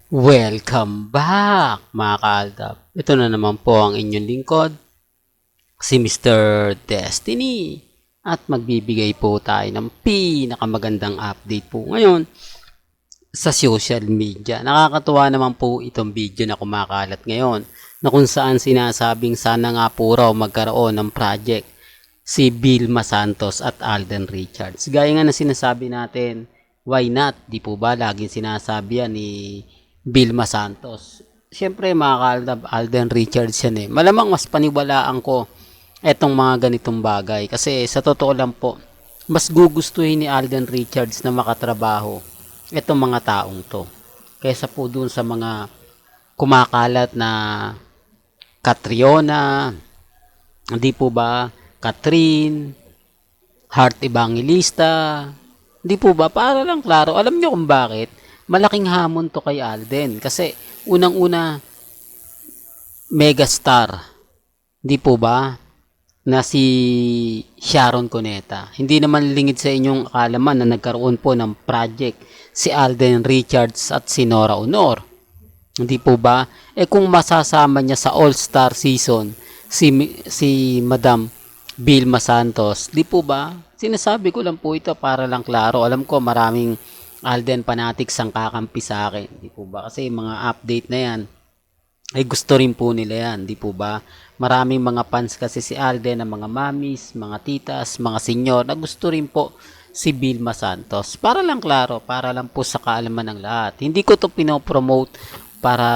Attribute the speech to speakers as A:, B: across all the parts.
A: Welcome back mga kaaldab. Ito na naman po ang inyong lingkod, si Mr. Destiny. At magbibigay po tayo ng pinakamagandang update po ngayon sa social media. Nakakatuwa naman po itong video na kumakalat ngayon na kung saan sinasabing sana nga po raw magkaroon ng project si Vilma Santos at Alden Richards. Gaya nga na sinasabi natin, why not? Di po ba laging sinasabi yan ni Vilma Santos? Siyempre mga kaaldab, Alden Richards yan eh. Malamang mas paniwalaan ko etong mga ganitong bagay. Kasi sa totoo lang po, mas gugustuhin ni Alden Richards na makatrabaho etong mga taong to. Kaysa po dun sa mga kumakalat na Catriona, hindi po ba, Catherine, Heart Evangelista, hindi po ba, para lang klaro, alam nyo kung bakit? Malaking hamon to kay Alden. Kasi unang-una, megastar, hindi po ba, na si Sharon Cuneta. Hindi naman lingid sa inyong akalaman na nagkaroon po ng project si Alden Richards at si Nora Honor. Hindi po ba? Kung masasama niya sa All-Star season si Madam Vilma Santos, di po ba? Sinasabi ko lang po ito para lang klaro. Alam ko maraming Alden fanatics ang kakampi sa akin. Di po ba? Kasi mga update na yan ay gusto rin po nila yan, di po ba? Maraming mga fans kasi si Alden, ng mga mamis, mga titas, mga senyor na gusto rin po si Vilma Santos. Para lang klaro, para lang po sa kaalaman ng lahat. Hindi ko to pinopromote para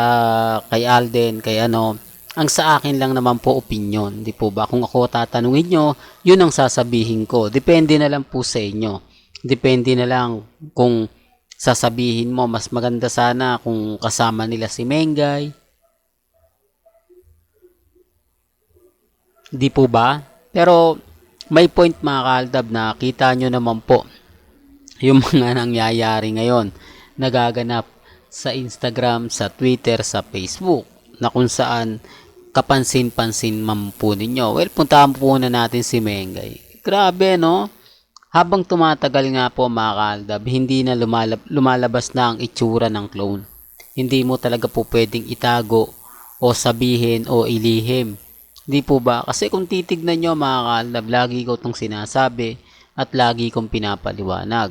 A: kay Alden, kay ano. Ang sa akin lang naman po opinion, di po ba? Kung ako tatanungin nyo, yun ang sasabihin ko. Depende na lang po sa inyo. Depende na lang kung sasabihin mo, mas maganda sana kung kasama nila si Mengay. Di po ba? Pero may point mga kaaldab na kita nyo naman po yung mga nangyayari ngayon nagaganap sa Instagram, sa Twitter, sa Facebook na kung saan kapansin-pansin man po ninyo. Well, puntahan po na natin si Mengay. Grabe no? Habang tumatagal nga po mga kaaldab, hindi na lumalabas na ang itsura ng clone. Hindi mo talaga po pwedeng itago o sabihin o ilihim. Di po ba? Kasi kung titignan nyo mga kaalab, lagi ko itong sinasabi at lagi kong pinapaliwanag.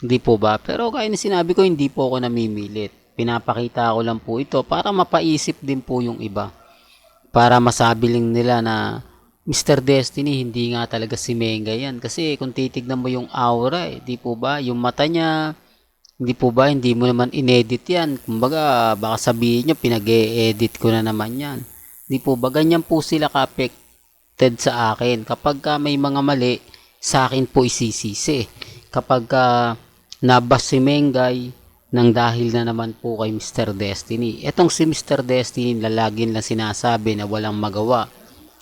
A: Di po ba? Pero kaya na sinabi ko, hindi po ako namimilit. Pinapakita ko lang po ito para mapaisip din po yung iba. Para masabi lang nila na Mr. Destiny, hindi nga talaga si Menga yan. Kasi kung titignan mo yung aura, di po ba? Yung mata niya, hindi po ba? Hindi mo naman inedit yan. Kumbaga, baka sabihin nyo, pinag-e-edit ko na naman yan. Di po ba? Ganyan po sila ka-affected sa akin. Kapag may mga mali, sa akin po isisisi. Kapag nabas si Mengay, nang dahil na naman po kay Mr. Destiny. Etong si Mr. Destiny, lalagin lang sinasabi na walang magawa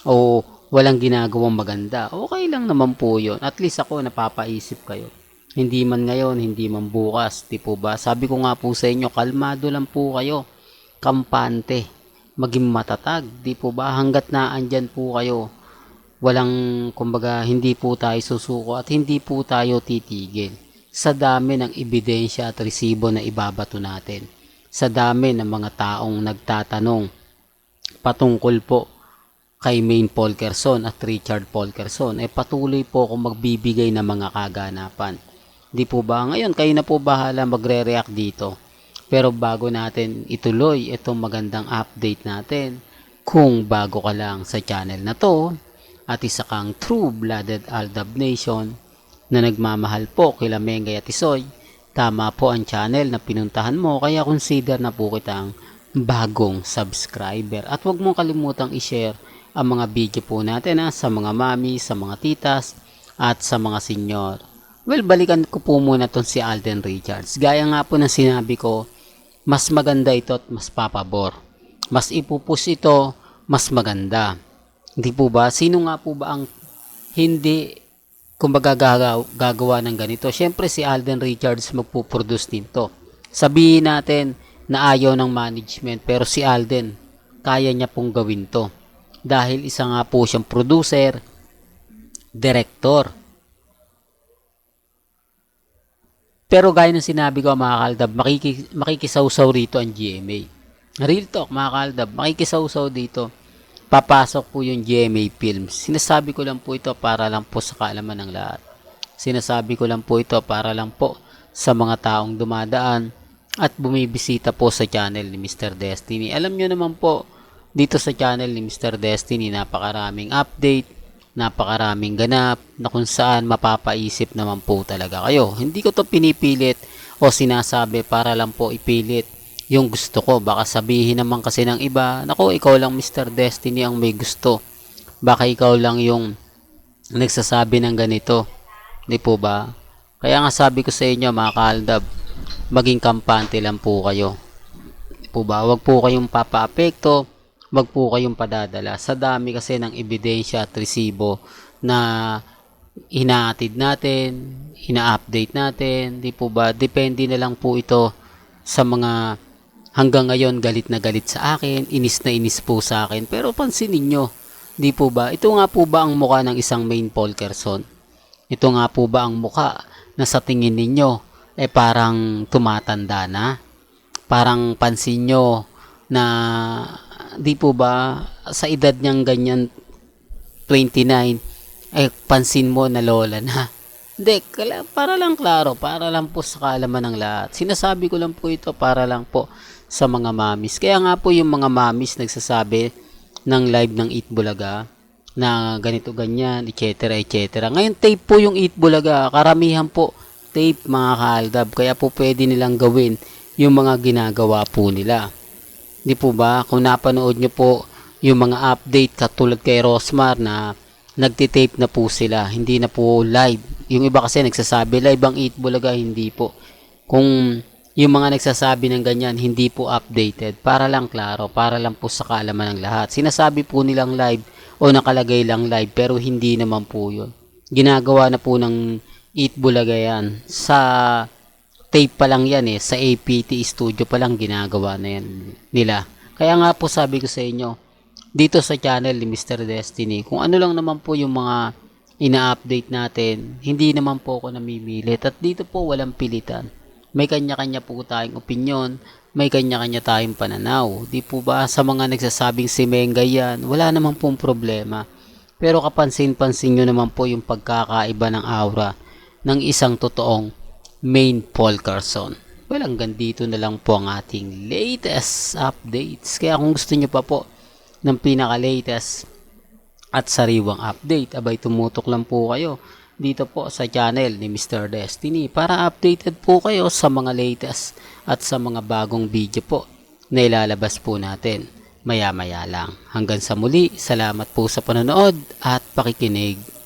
A: o walang ginagawang maganda. Okay lang naman po yun. At least ako napapaisip kayo. Hindi man ngayon, hindi man bukas. Di po ba? Sabi ko nga po sa inyo, kalmado lang po kayo. Kampante. Maging matatag. Di po ba? Hanggat na andyan po kayo, walang, kumbaga, hindi po tayo susuko at hindi po tayo titigil. Sa dami ng ebidensya at resibo na ibabato natin. Sa dami ng mga taong nagtatanong patungkol po kay Maine Polkerson at Richard Polkerson, patuloy po akong magbibigay ng mga kaganapan. Di po ba? Ngayon, kayo na po bahala magre-react dito. Pero bago natin ituloy itong magandang update natin, kung bago ka lang sa channel na to, at isa kang true-blooded Aldab Nation na nagmamahal po kila Mengay at Isoy, tama po ang channel na pinuntahan mo, kaya consider na po kitang bagong subscriber. At huwag mong kalimutang i-share ang mga video po natin sa mga mami, sa mga titas, at sa mga senyor. Well, balikan ko po muna itong si Alden Richards. Gaya nga po ng sinabi ko, mas maganda ito at mas papabor. Mas ipupus ito, mas maganda. Hindi po ba? Sino nga po ba ang hindi kumbaga gagawa ng ganito? Siyempre si Alden Richards magpuproduce nito. Sabihin natin na ayaw ng management, pero si Alden kaya niya pong gawin to. Dahil isa nga po siyang producer, director. Pero gaya ng sinabi ko mga kaaldab, makikisawsaw rito ang GMA. Real talk mga kaaldab, makikisawsaw dito. Papasok po yung GMA Films. Sinasabi ko lang po ito para lang po sa kaalaman ng lahat. Sinasabi ko lang po ito para lang po sa mga taong dumadaan at bumibisita po sa channel ni Mr. Destiny. Alam nyo naman po, dito sa channel ni Mr. Destiny, napakaraming update, napakaraming ganap, na kung saan mapapaisip naman po talaga kayo. Hindi ko to pinipilit o sinasabi para lang po ipilit yung gusto ko. Baka sabihin naman kasi ng iba, nako, ikaw lang Mr. Destiny ang may gusto. Baka ikaw lang yung nagsasabi ng ganito. Di po ba? Kaya nga sabi ko sa inyo mga kaaldab, maging kampante lang po kayo. Di po ba? Huwag po kayong papaapekto, wag po kayong padadala. Sa dami kasi ng ebidensya at resibo na inaatid natin, ina-update natin, di po ba? Depende na lang po ito sa mga hanggang ngayon galit na galit sa akin, inis na inis po sa akin. Pero pansinin nyo, di po ba? Ito nga po ba ang mukha ng isang main Polkerson? Ito nga po ba ang mukha na sa tingin ninyo parang tumatanda na? Parang pansin nyo na di po ba sa edad niyang ganyan 29 pansin mo na lola na? Hindi, para lang klaro, para lang po sa kaalaman ng lahat. Sinasabi ko lang po ito para lang po sa mga mamis. Kaya nga po yung mga mamis nagsasabi ng live ng Eat Bulaga na ganito ganyan, etc. etc. Ngayon tape po yung Eat Bulaga, karamihan po tape mga kaaldab, kaya po pwede nilang gawin yung mga ginagawa po nila. Di po ba? Kung napanood nyo po yung mga update katulad kay Rosmar na nagtitape na po sila, hindi na po live. Yung iba kasi nagsasabi live ang Eat Bulaga, hindi po. Kung yung mga nagsasabi ng ganyan, hindi po updated. Para lang klaro, para lang po sa kaalaman ng lahat. Sinasabi po nilang live o nakalagay lang live, pero hindi naman po yun. Ginagawa na po ng Eat Bulaga yan. Sa tape pa lang yan sa APT Studio pa lang ginagawa na yan nila. Kaya nga po sabi ko sa inyo, dito sa channel ni Mr. Destiny, kung ano lang naman po yung mga ina-update natin, hindi naman po ako namimilit. At dito po walang pilitan. May kanya-kanya po tayong opinyon, may kanya-kanya tayong pananaw. Di po ba sa mga nagsasabing si Menga yan, wala naman pong problema. Pero kapansin-pansin nyo naman po yung pagkakaiba ng aura ng isang totoong main Polkerson. Well, hanggang dito na lang po ang ating latest updates. Kaya kung gusto nyo pa po ng pinaka-latest at sariwang update, abay tumutok lang po kayo dito po sa channel ni Mr. Destiny para updated po kayo sa mga latest at sa mga bagong video po na ilalabas po natin maya-maya lang. Hanggang sa muli, salamat po sa panonood at pakikinig.